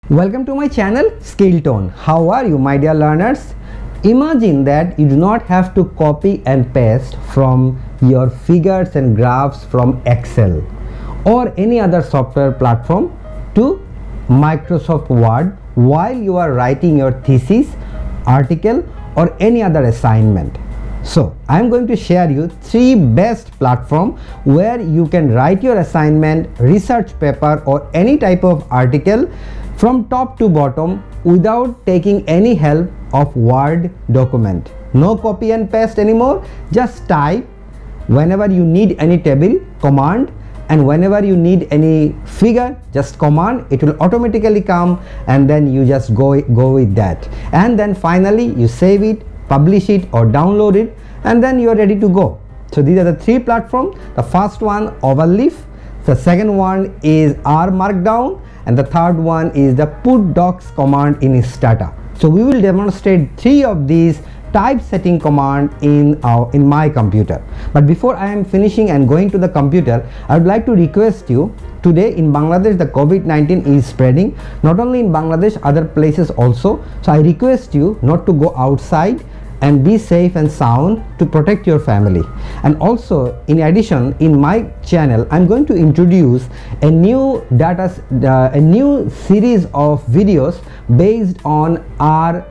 Welcome to my channel Skilltone. How are you, my dear learners? Imagine that you do not have to copy and paste from your figures and graphs from Excel or any other software platform to Microsoft Word while you are writing your thesis, article or any other assignment. So I am going to share you 3 best platforms where you can write your assignment, research paper or any type of article from top to bottom without taking any help of Word document. No copy and paste anymore. Just type whenever you need any table, command, and whenever you need any figure, just command. It will automatically come and then you just go with that. And then finally you save it, publish it or download it, and then you are ready to go. So these are the 3 platforms. The first one, Overleaf. The second one is R Markdown, and the third one is the put docs command in Stata. So we will demonstrate 3 of these typesetting command in my computer. But before I am finishing and going to the computer, I would like to request you, today in Bangladesh the COVID-19 is spreading, not only in Bangladesh, other places also. So I request you not to go outside and be safe and sound to protect your family. And also, in addition, in my channel I'm going to introduce a new series of videos based on R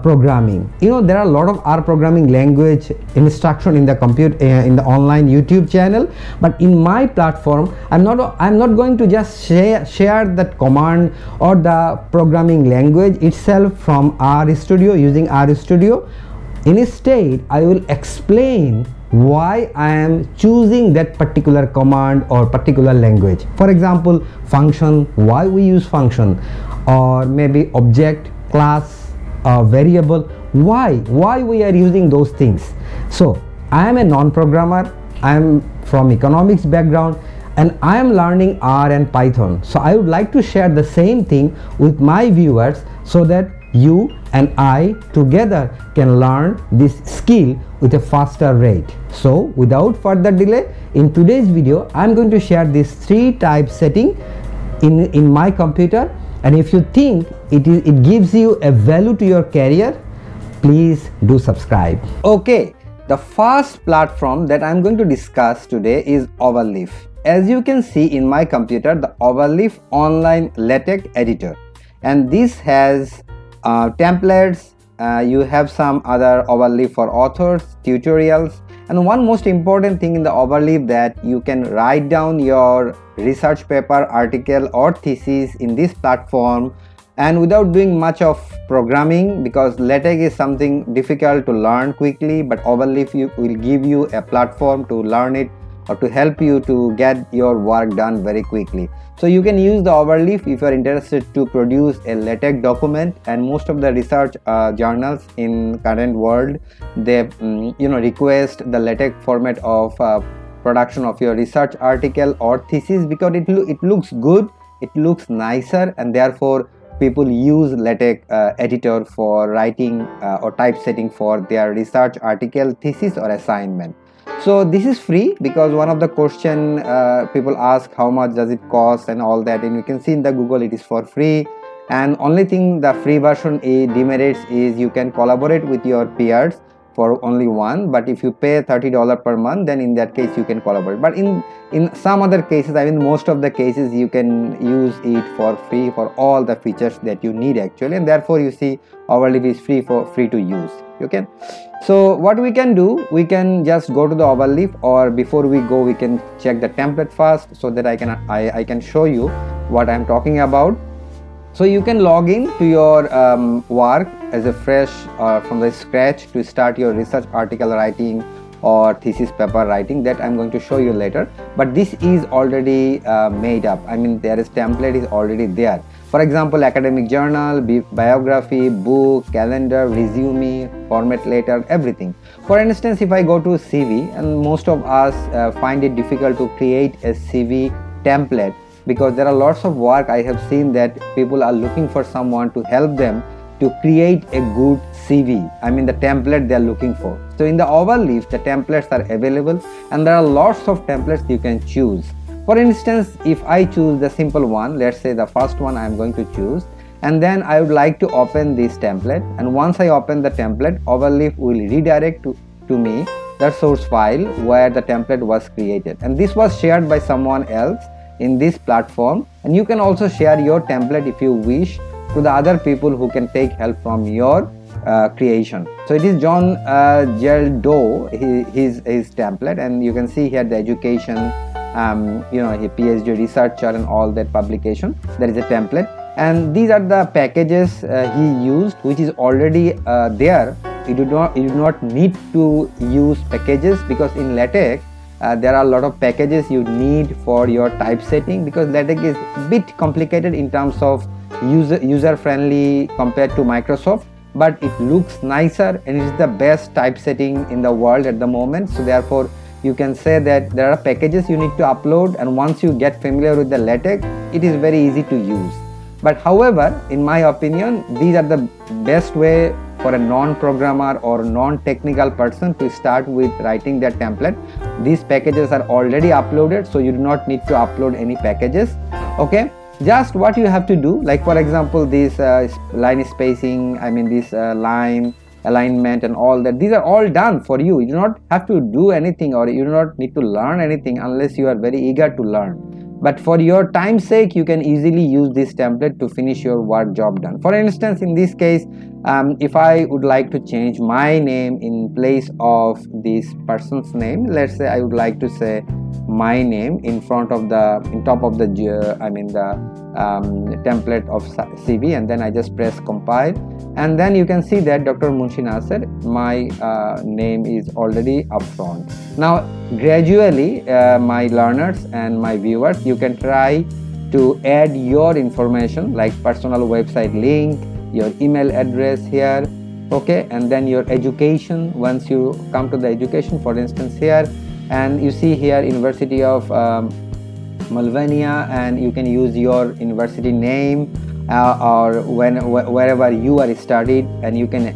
programming. You know, there are a lot of R programming language instruction in the in the online YouTube channel, but in my platform I'm not going to just share that command or the programming language itself from RStudio, using RStudio. Instead, I will explain why I am choosing that particular command or particular language. For example, function, why we use function, or maybe object, class, variable, why we are using those things. So I am a non-programmer, I am from economics background, and I am learning R and Python. So I would like to share the same thing with my viewers so that you and I together can learn this skill with a faster rate. So without further delay, in today's video I am going to share these 3 typesetting in my computer, and if you think it gives you a value to your career, please do subscribe. Okay, the first platform that I am going to discuss today is Overleaf. As you can see in my computer, the Overleaf online LaTeX editor, and this has templates. You have some other Overleaf for authors, tutorials, and one most important thing in the Overleaf that you can write down your research paper, article or thesis in this platform and without doing much of programming, because LaTeX is something difficult to learn quickly, but Overleaf will give you a platform to learn it or to help you to get your work done very quickly. So you can use the Overleaf if you are interested to produce a LaTeX document, and most of the research journals in current world, they request the LaTeX format of production of your research article or thesis, because it looks good, it looks nicer, and therefore people use LaTeX editor for writing or typesetting for their research article, thesis or assignment. So this is free, because one of the question people ask how much does it cost and all that, and you can see in the Google it is for free. And only thing the free version demerits is you can collaborate with your peers for only one, but if you pay $30 per month, then in that case you can collaborate. But in some other cases, I mean most of the cases, you can use it for free for all the features that you need actually, and therefore you see Overleaf is free to use. Okay, so what we can do, we can just go to the Overleaf, or before we go we can check the template first so that I can show you what I am talking about. So you can log in to your work as a fresh from the scratch to start your research article writing or thesis paper writing. That I'm going to show you later, but this is already made up. I mean, there is template is already there. For example, academic journal, biography, book, calendar, resume, format letter, everything. For instance, if I go to CV, and most of us find it difficult to create a CV template, because there are lots of work I have seen that people are looking for someone to help them to create a good CV. I mean the template they are looking for. So in the Overleaf, the templates are available, and there are lots of templates you can choose. For instance, if I choose the simple one, let's say the first one I am going to choose, and then I would like to open this template, and once I open the template, Overleaf will redirect to me the source file where the template was created, and this was shared by someone else in this platform. And you can also share your template if you wish to the other people who can take help from your creation. So it is John Gerald Doe, his template, and you can see here the education, he PhD researcher and all that publication. There is a template, and these are the packages he used, which is already there. You do not need to use packages, because in LaTeX there are a lot of packages you need for your typesetting, because LaTeX is a bit complicated in terms of user friendly compared to Microsoft, but it looks nicer and it is the best typesetting in the world at the moment. So therefore you can say that there are packages you need to upload, and once you get familiar with the LaTeX, it is very easy to use. But however, in my opinion, these are the best way for a non-programmer or non-technical person to start with writing their template. These packages are already uploaded, so you do not need to upload any packages. Okay, just what you have to do, like for example this line spacing, this line alignment and all that, these are all done for you. You do not have to do anything, or you do not need to learn anything unless you are very eager to learn. But for your time's sake, you can easily use this template to finish your work job done. For instance, in this case, if I would like to change my name in place of this person's name, let's say I would like to say my name in top of the template of CV, and then I just press compile, and then you can see that Dr. Munshi Nasser, my name is already up front. Now gradually my learners and my viewers, you can try to add your information like personal website link, your email address here, okay, and then your education. Once you come to the education, for instance here, and you see here University of Mulvania, and you can use your university name or wherever you are studied, and you can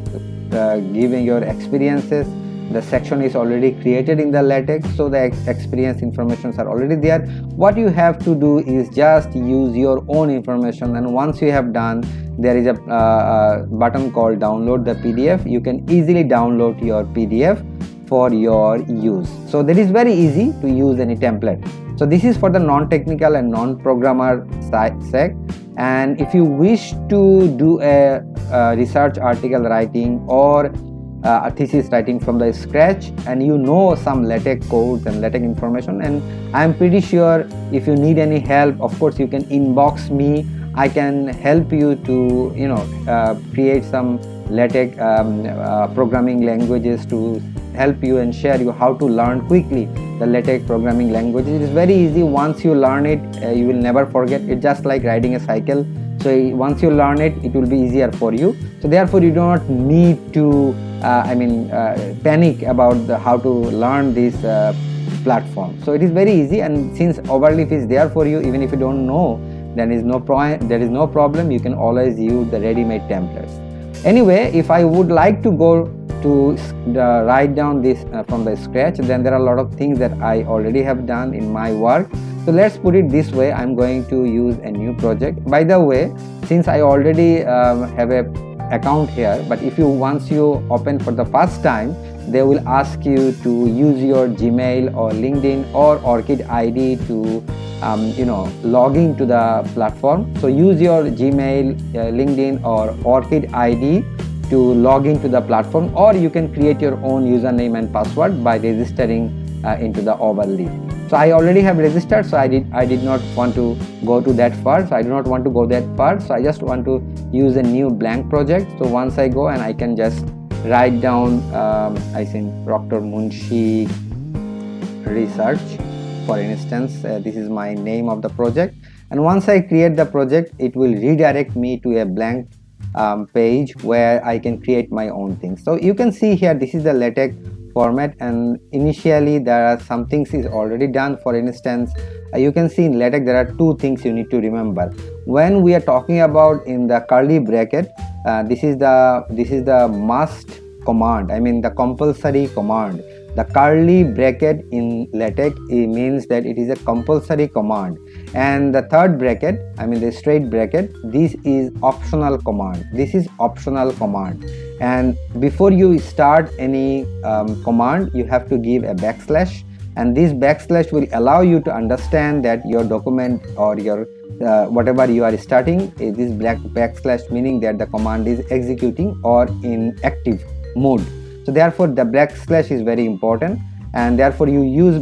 give your experiences. The section is already created in the LaTeX, so the experience informations are already there. What you have to do is just use your own information, and once you have done, there is a button called download the PDF. You can easily download your PDF for your use. So that is very easy to use any template. So this is for the non-technical and non-programmer sec. And if you wish to do a research article writing or a thesis writing from the scratch, and you know some LaTeX codes and LaTeX information, and I'm pretty sure if you need any help, of course you can inbox me. I can help you to create some LaTeX programming languages to help you and share you how to learn quickly the LaTeX programming language. It is very easy. Once you learn it, you will never forget. It's just like riding a cycle. So once you learn it, it will be easier for you. So therefore you do not need to panic about how to learn this platform. So it is very easy, and since Overleaf is there for you, even if you don't know, there is no problem. You can always use the ready-made templates. Anyway, if I would like to go to write down this from the scratch, then there are a lot of things that I already have done in my work. So let's put it this way, I'm going to use a new project. By the way, since I already have a account here, but if you once you open for the first time, they will ask you to use your Gmail or LinkedIn or Orchid ID to log into the platform. So use your Gmail, LinkedIn or Orchid ID to log into the platform, or you can create your own username and password by registering into the Overleaf. So I already have registered, so I did not want to go to that far. So I do not want to go that far. So I just want to use a new blank project. So once I go, and I can just write down I think Dr. Munshi Research, for instance. This is my name of the project, and once I create the project, it will redirect me to a blank page where I can create my own things. So you can see here, this is the LaTeX format, and initially there are some things is already done. For instance, you can see in LaTeX there are two things you need to remember when we are talking about in the curly bracket. This is the must command, the compulsory command. The curly bracket in LaTeX, it means that it is a compulsory command, and the third bracket, I mean the straight bracket, this is optional command. This is optional command, and before you start any command, you have to give a backslash, and this backslash will allow you to understand that your document or your whatever you are starting, this backslash meaning that the command is executing or in active mode. So therefore the backslash is very important, and therefore you use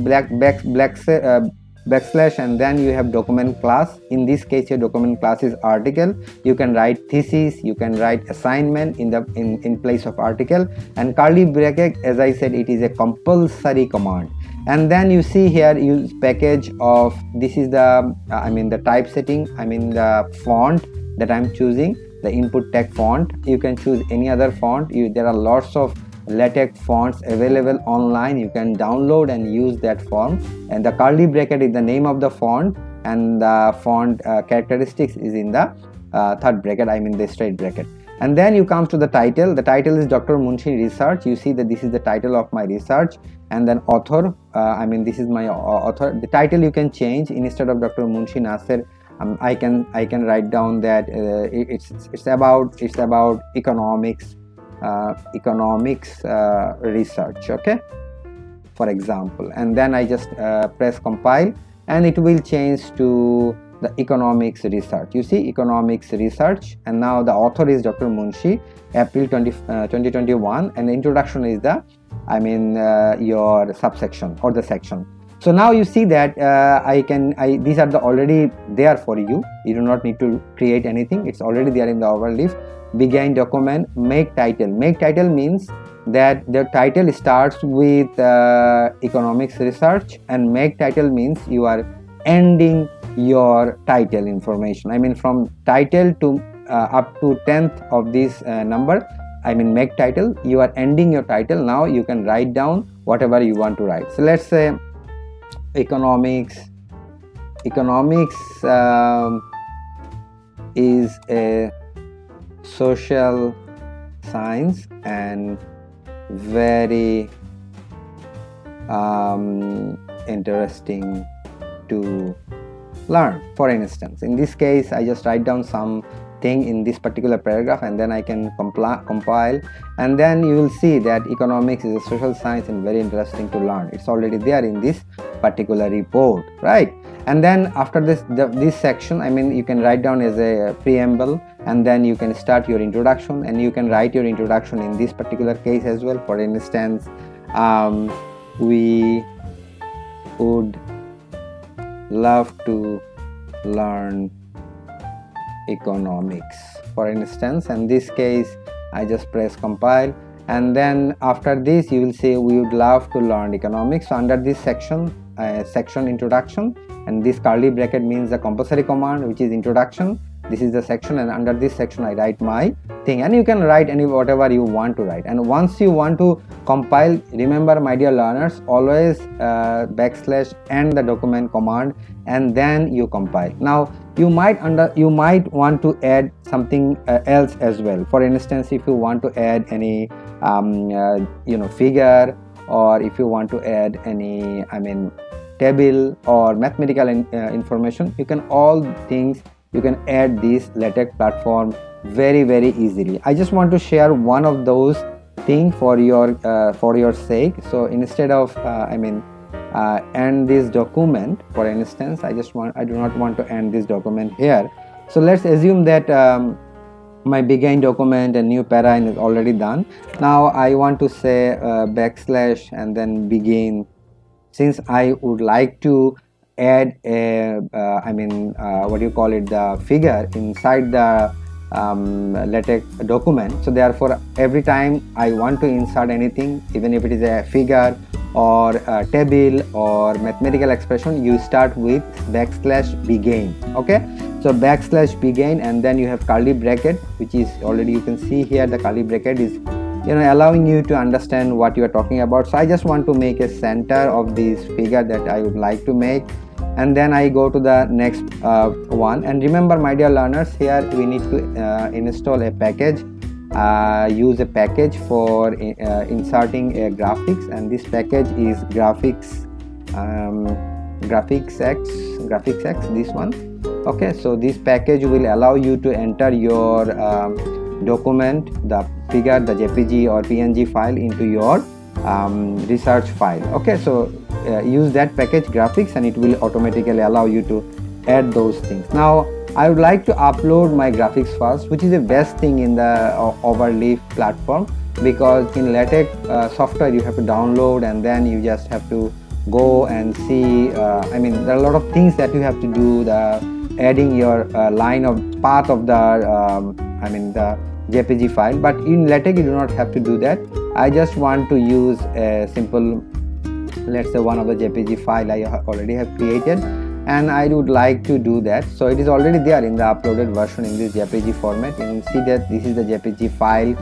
backslash, and then you have document class. In this case your document class is article. You can write thesis, you can write assignment in place of article, and curly bracket, as I said, it is a compulsory command. And then you see here use package of, this is the the typesetting, the font that I'm choosing, the input text font. You can choose any other font. There are lots of LaTeX fonts available online. You can download and use that font, and the curly bracket is the name of the font, and the font characteristics is in the third bracket, the straight bracket. And then you come to the title. The title is Dr. Munshi Research. You see that this is the title of my research, and then author, this is my author. The title you can change. Instead of Dr. Munshi Nasser, I can write down that it's about economics research, okay, for example. And then I just press compile, and it will change to the economics research. You see, economics research, and now the author is Dr. Munshi, April 2021, and the introduction is the your subsection or the section. So now you see that these are already there for you. You do not need to create anything. It's already there in the overleaf. Begin document, make title. Make title means that the title starts with economics research, and make title means you are ending your title information. From title to up to 10th of this number, make title, you are ending your title. Now you can write down whatever you want to write. So let's say economics is a social science and very interesting to learn. For instance, in this case I just write down something in this particular paragraph, and then I can compile, and then you will see that economics is a social science and very interesting to learn. It's already there in this particular report, right? And then after this section, you can write down as a preamble, and then you can start your introduction, and you can write your introduction in this particular case as well. For instance, we would love to learn economics, for instance. In this case I just press compile, and then after this you will say we would love to learn economics. So under this section introduction, and this curly bracket means the compulsory command, which is introduction. This is the section, and under this section I write my thing, and you can write whatever you want to write. And once you want to compile, remember my dear learners, always backslash end the document command, and then you compile. Now you might want to add something else as well. For instance, if you want to add any figure, or if you want to add any table or mathematical information, you can add this LaTeX platform very easily. I just want to share one of those things for your sake. So instead of end this document, for instance, I do not want to end this document here. So let's assume that my begin document and new para is already done. Now I want to say backslash and then begin, since I would like to add a the figure inside the LaTeX document. So therefore every time I want to insert anything, even if it is a figure or a table or mathematical expression, you start with backslash begin. Okay, so backslash begin, and then you have curly bracket, which is already, you can see here the curly bracket is allowing you to understand what you are talking about. So I just want to make a center of this figure that I would like to make, and then I go to the next one. And remember my dear learners, here we need to install a package use a package for inserting a graphics, and this package is GraphicsX, this one. Okay, so this package will allow you to enter your document, the figure, the JPG or PNG file into your research file. Okay, so use that package graphics and it will automatically allow you to add those things. Now I would like to upload my graphics first, which is the best thing in the Overleaf platform, because in LaTeX software you have to download and then you just have to go and see. I mean, there are a lot of things that you have to do, the adding your line of path of the the JPG file, but in LaTeX you do not have to do that. I just want to use a simple, let's say, one of the JPG file I already have created, and I would like to do that. So it is already there in the uploaded version in this JPG format. You can see that this is the JPG file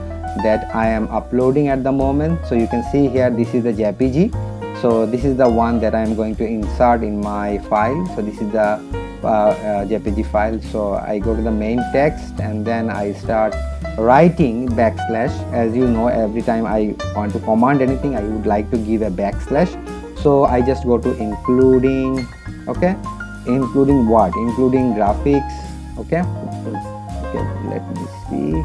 that I am uploading at the moment. So you can see here, this is the JPG. So this is the one that I am going to insert in my file. So this is the JPG file. So I go to the main text and then I start writing backslash. As you know, every time I want to command anything, I would like to give a backslash. So I just go to including, okay, including what? Including graphics. Okay, let me see.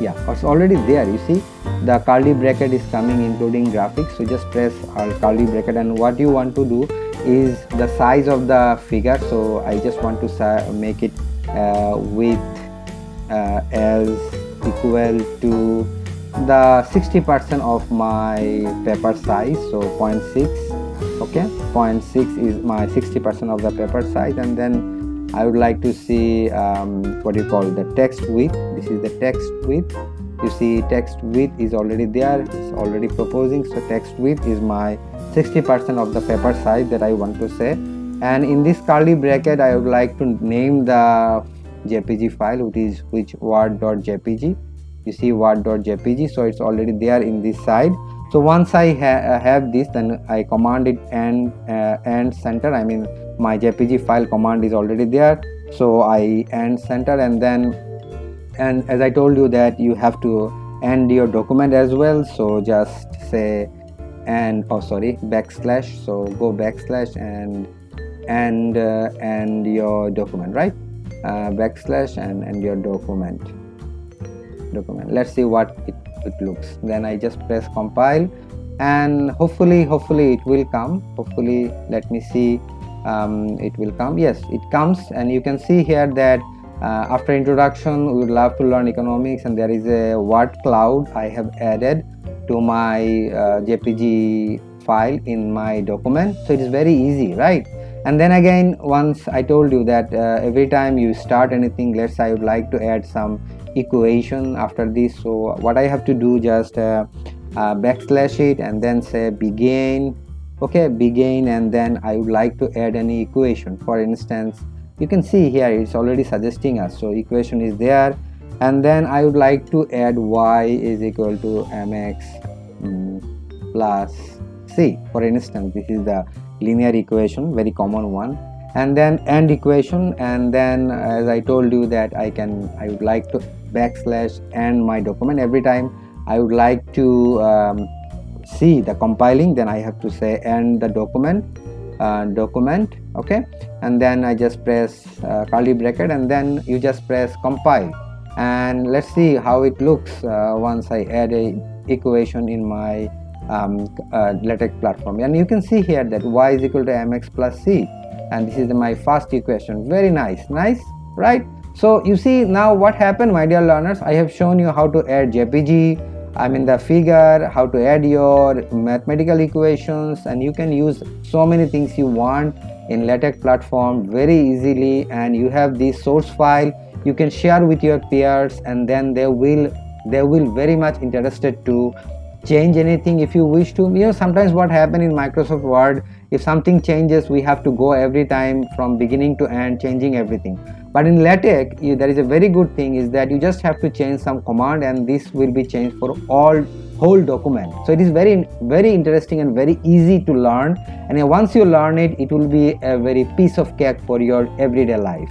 Yeah, it's already there. You see the curly bracket is coming, including graphics. So just press curly bracket, and what you want to do is the size of the figure. So I just want to make it width as equal to the 60% of my paper size. So 0.6. okay, 0.6 is my 60% of the paper size, and then I would like to see what you call the text width. This is the text width. You see text width is already there, it's already proposing. So text width is my 60% of the paper size that I want to say, and in this curly bracket I would like to name the JPG file, which word.jpg. You see word.jpg, so it's already there in this side. So once I have this, then I command it and center. I mean, my JPG file command is already there, so I end center, and then, and as I told you that you have to end your document as well. So just say backslash. So go backslash and your document, right? Backslash and end your document. Let's see what it looks. Then I just press compile, and hopefully it will come. Hopefully, let me see. It will come. Yes, it comes, and you can see here that after introduction we would love to learn economics, and there is a word cloud I have added to my JPG file in my document. So it is very easy, right? And then again, once I told you that every time you start anything, let's say I would like to add some equation after this. So what I have to do, just backslash it and then say begin. Okay, begin, and then I would like to add any equation. For instance, you can see here it's already suggesting us, so equation is there, and then I would like to add y is equal to mx plus c. For instance, this is the linear equation, very common one, and then end equation, and then as I told you that I would like to backslash end my document. Every time I would like to see the compiling, then I have to say end the document. Okay, and then I just press curly bracket, and then you just press compile, and let's see how it looks once I add a equation in my LaTeX platform. And you can see here that y is equal to mx plus c, and this is my first equation. Very nice, right? So you see now what happened, my dear learners. I have shown you how to add JPG, the figure, how to add your mathematical equations, and you can use so many things you want in LaTeX platform very easily. And you have this source file you can share with your peers, and then they will very much interested to change anything if you wish to. Sometimes what happen in Microsoft Word, if something changes, we have to go every time from beginning to end changing everything. But in LaTeX, there is a very good thing is that you just have to change some command, and this will be changed for whole document. So it is very interesting and very easy to learn, and once you learn it, it will be a very piece of cake for your everyday life.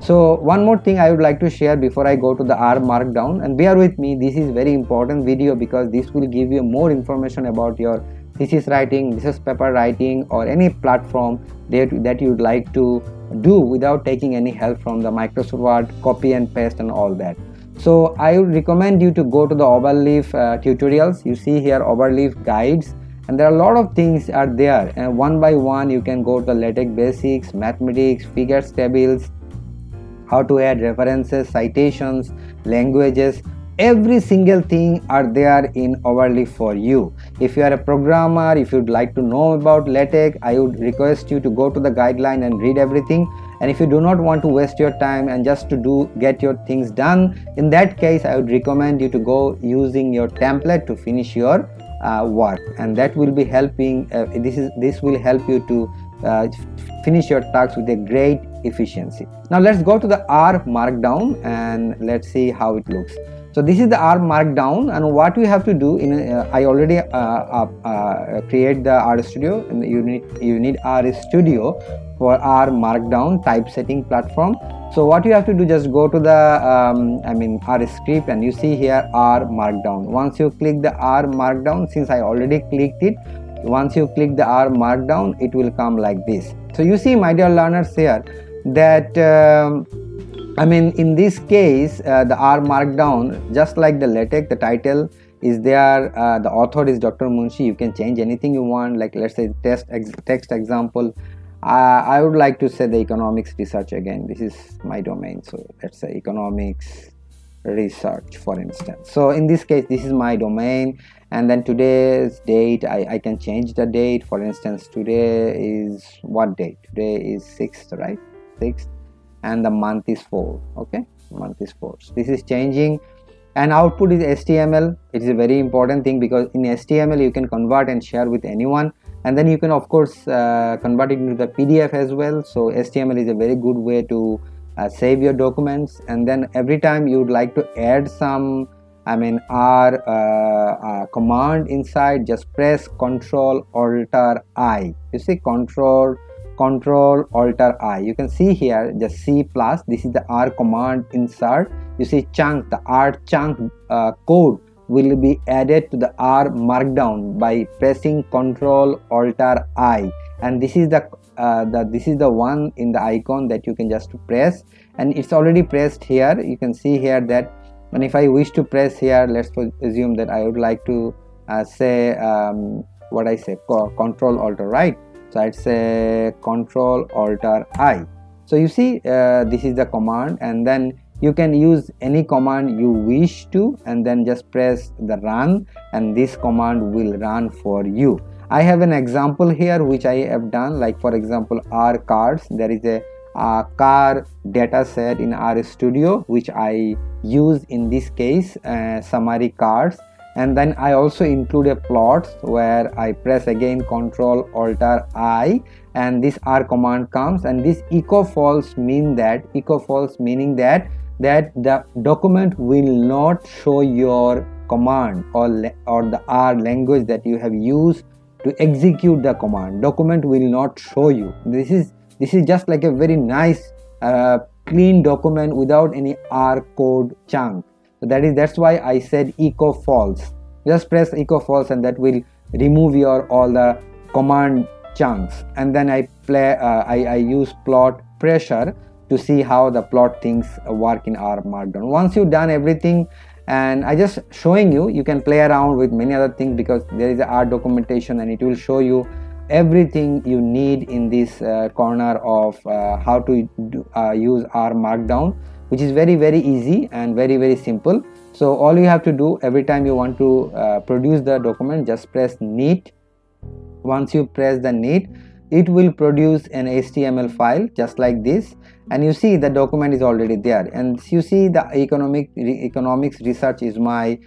So one more thing I would like to share before I go to the R Markdown, and bear with me, this is very important video because this will give you more information about your thesis writing, research paper writing, or any platform that you would like to do without taking any help from the Microsoft Word, copy and paste and all that. So I would recommend you to go to the Overleaf tutorials. You see here Overleaf guides, and there are a lot of things are there, and one by one you can go to the LaTeX basics, mathematics, figures tables, how to add references, citations, languages. Every single thing are there in Overleaf for you. If you are a programmer, if you'd like to know about LaTeX, I would request you to go to the guideline and read everything. And if you do not want to waste your time and just to get your things done, in that case I would recommend you to go using your template to finish your work, and that will be helping. This will help you to finish your tasks with a great efficiency. Now let's go to the R Markdown and let's see how it looks. So this is the R Markdown, and what we have to do in I already create the RStudio, and you need RStudio for R Markdown typesetting platform. So what you have to do, just go to the R script, and you see here R Markdown. Once you click the R Markdown, since I already clicked it, once you click the R Markdown, it will come like this. So you see, my dear learners, here that in this case the R Markdown, just like the LaTeX, the title is there, the author is Dr. Munshi. You can change anything you want, like let's say text example. I would like to say the economics research again. This is my domain, so let's say economics research, for instance. So in this case, this is my domain, and then today's date, I can change the date. For instance, today is what date? Today is 6th, right? 6th, and the month is 4. Okay, month is 4. So this is changing, and output is HTML. It is a very important thing because in HTML you can convert and share with anyone, and then you can of course convert it into the PDF as well. So HTML is a very good way to save your documents, and then every time you would like to add some R command inside, just press Control Alt I. You see, Control Alt I. You can see here just C+. This is the R command insert. You see chunk, the R chunk code will be added to the R Markdown by pressing Control Alt I, and this is the one in the icon that you can just press, and it's already pressed here. You can see here that, and if I wish to press here, let's assume that I would like to say what I say, Control Alt, right? So I'd say Control Alt I. So you see this is the command, and then you can use any command you wish to, and then just press the run, and this command will run for you. I have an example here which I have done, like for example R cards. There is a car data set in RStudio which I use in this case, summary cards, and then I also include a plot where I press again Control Alt I, and this R command comes, and this echo false meaning that the document will not show your command or the R language that you have used to execute the command. Document will not show you. This is just like a very nice clean document without any R code chunk. So that's why I said echo false. Just press echo false, and that will remove your all the command chunks. And then I use plot pressure to see how the plot things work in R Markdown. Once you've done everything, and I just showing you, you can play around with many other things because there is a R documentation, and it will show you everything you need in this corner of how to use R Markdown, which is very, very easy and very, very simple. So all you have to do every time you want to produce the document, just press neat. Once you press the neat, it will produce an HTML file just like this, and you see the document is already there. And you see the economics research is my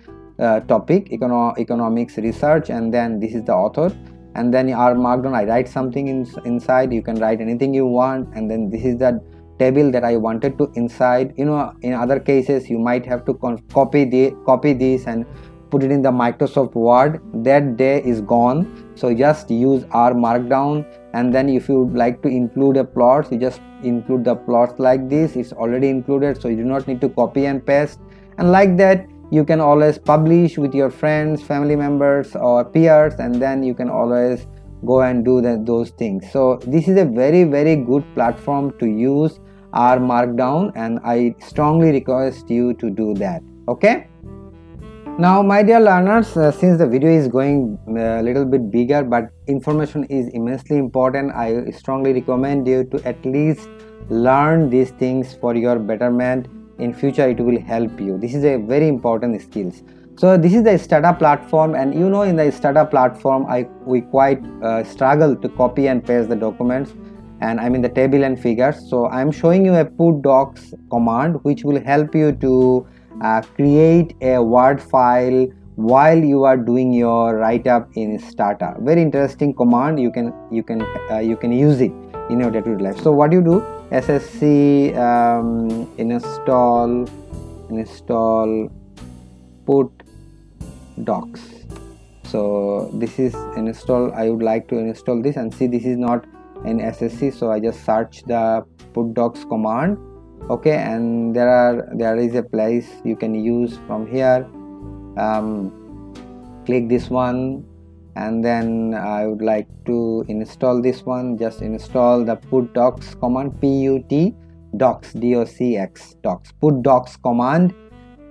topic, economics research, and then this is the author, and then R Markdown, I write something inside. You can write anything you want, and then this is the table that I wanted to inside. In other cases you might have to copy this and put it in the Microsoft Word, that day is gone. So just use R Markdown, and then if you would like to include a plot, you just include the plots like this. It's already included, so you do not need to copy and paste. And like that, you can always publish with your friends, family members or peers, and then you can always go and do those things. So this is a very, very good platform to use, R Markdown, and I strongly request you to do that. Okay. Now my dear learners, since the video is going a little bit bigger, but information is immensely important, I strongly recommend you to at least learn these things for your betterment. In future it will help you. This is a very important skills. So this is the Stata platform, and you know, in the Stata platform we quite struggle to copy and paste the documents, and I mean the table and figures. So I am showing you a put docs command which will help you to create a Word file while you are doing your write-up in Stata. Very interesting command. You can use it in your day-to-day life. So what you do, ssc install put docs. So this is install. I would like to install this, and see, this is not in ssc, so I just search the put docs command. Okay, and there is a place you can use from here. Click this one, and then I would like to install this one. Just install the put docs command, put docs, docs, docs, put docs command,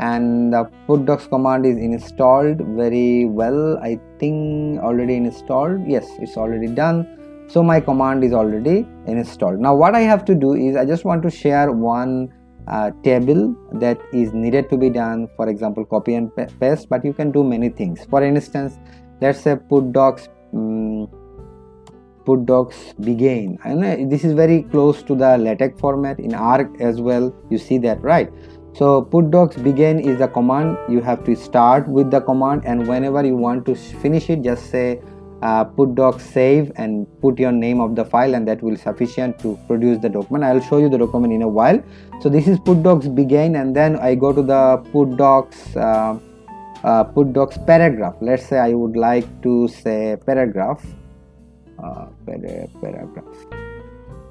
and the put docs command is installed very well. I think already installed. Yes, it's already done. So my command is already installed. Now what I have to do is I just want to share one table that is needed to be done. For example, copy and paste, but you can do many things. For instance, let's say put docs begin. I know this is very close to the LaTeX format in R as well. You see that, right? So put docs begin is the command. You have to start with the command, and whenever you want to finish it, just say put docs save and put your name of the file, and that will sufficient to produce the document. I will show you the document in a while. So this is put docs begin, and then I go to the put docs paragraph. Let's say I would like to say paragraph. Paragraph.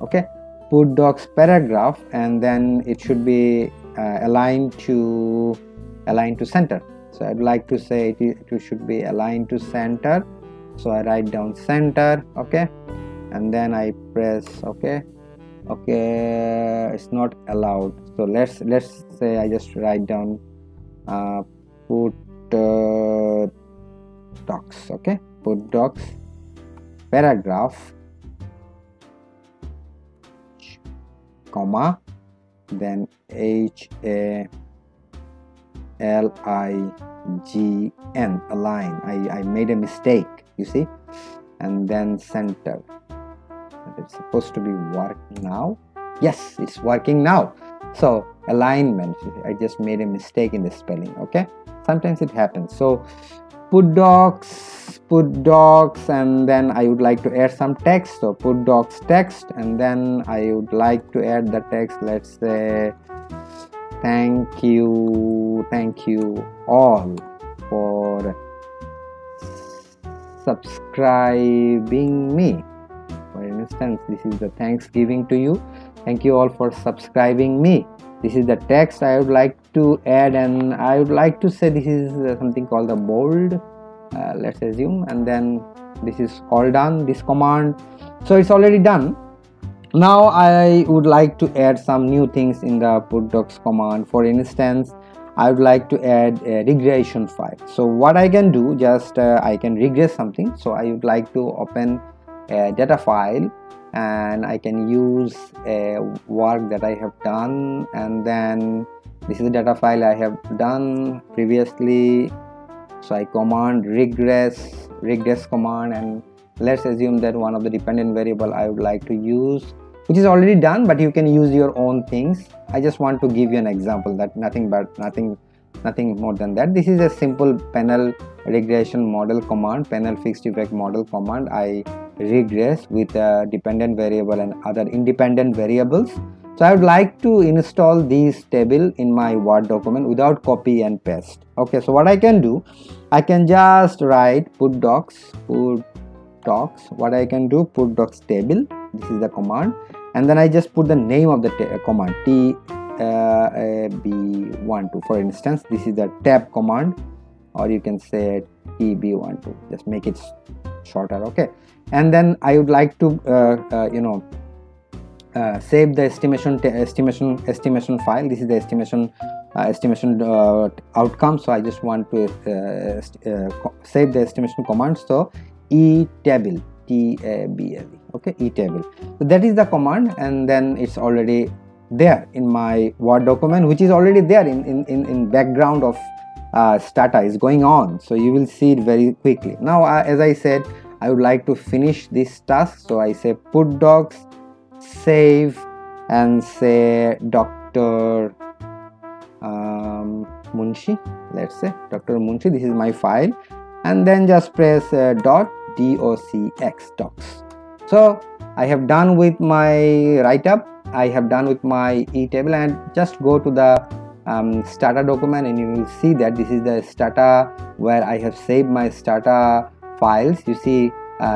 Okay, put docs paragraph, and then it should be aligned to center. So I'd like to say it should be aligned to center. So I write down center. Okay, and then I press okay. It's not allowed. So let's say I just write down put docs. Okay, put docs paragraph, comma, then HALIGN, align. I made a mistake, you see, and then center. It's supposed to be working now. Yes, it's working now. So alignment, I just made a mistake in the spelling. Okay, sometimes it happens. So put docs, and then I would like to add some text. So put docs text, and then I would like to add the text. Let's say thank you all for subscribing me. For instance, this is the Thanksgiving to you. Thank you all for subscribing me. This is the text I would like to add, and I would like to say this is something called the bold. Let's assume, and then this is all done, this command. So it's already done. Now I would like to add some new things in the put docs command. For instance, I would like to add a regression file. So what I can do, just I can regress something. So I would like to open a data file, and I can use a work that I have done, and then this is the data file I have done previously. So I command regress command, and let's assume that one of the dependent variable I would like to use, which is already done, but you can use your own things. I just want to give you an example, that nothing more than that. This is a simple panel regression model command, panel fixed effect model command. I regress with a dependent variable and other independent variables. So I would like to install this table in my Word document without copy and paste. Okay, so what I can do, I can just write put docs. What I can do, put docs table. This is the command, and then I just put the name of the command, tb12. For instance, this is the tab command, or you can say tb12. Just make it shorter. Okay, and then I would like to save the estimation file. This is the estimation outcome. So I just want to save the estimation command. So etable, table. Okay, etable. So that is the command, and then it's already there in my Word document, which is already there in background of Stata is going on. So you will see it very quickly. Now as I said, I would like to finish this task. So I say put docs, save, and say Dr. Munshi. Let's say Dr. Munshi. This is my file, and then just press .docx docs. So I have done with my write-up. I have done with my e-table, and just go to the Stata document, and you will see that this is the Stata where I have saved my Stata files. You see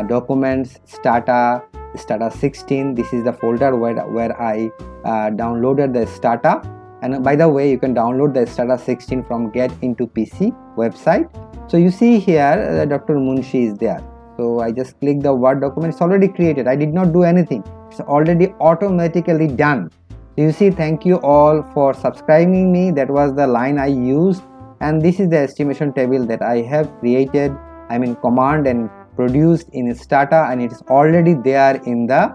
documents, Stata 16. This is the folder where I downloaded the Stata. And by the way, you can download the Stata 16 from Get Into PC website. So you see here Dr. Munshi is there. So I just click the Word document. It's already created. I did not do anything. It's already automatically done. So you see, thank you all for subscribing me. That was the line I used, and this is the estimation table that I have created, command and produced in Stata, and it's already there in the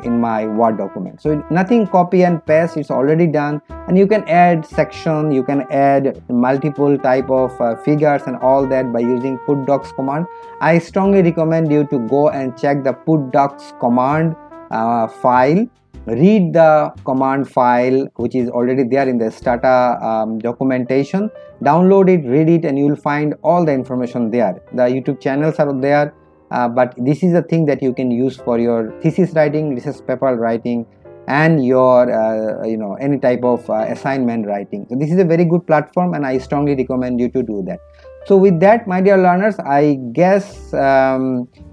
in my Word document. So nothing copy and paste, it's already done. And you can add section, you can add multiple type of figures and all that by using put docs command. I strongly recommend you to go and check the put docs command file. Read the command file which is already there in the Stata documentation. Download it, read it, and you will find all the information there. The YouTube channels are there, but this is the thing that you can use for your thesis writing, research paper writing, and your any type of assignment writing. So this is a very good platform, and I strongly recommend you to do that. So with that, my dear learners, I guess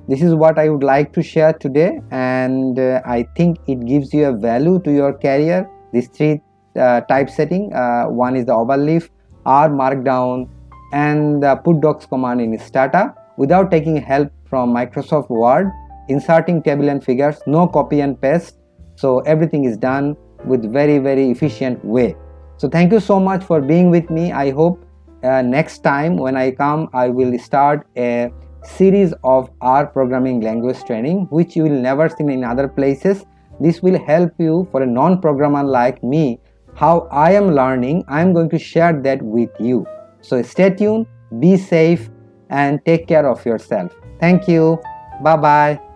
this is what I would like to share today, and I think it gives you a value to your career. These three typesetting, one is the overleaf, R Markdown, and the put docs command in Stata, without taking help from Microsoft Word, inserting table and figures, no copy and paste. So everything is done with very efficient way. So thank you so much for being with me. I hope next time when I come, I will start a series of R programming language training, which you will never see in other places. This will help you for a non-programmer like me, how I am learning. I am going to share that with you. So stay tuned, be safe, and take care of yourself. Thank you. Bye bye.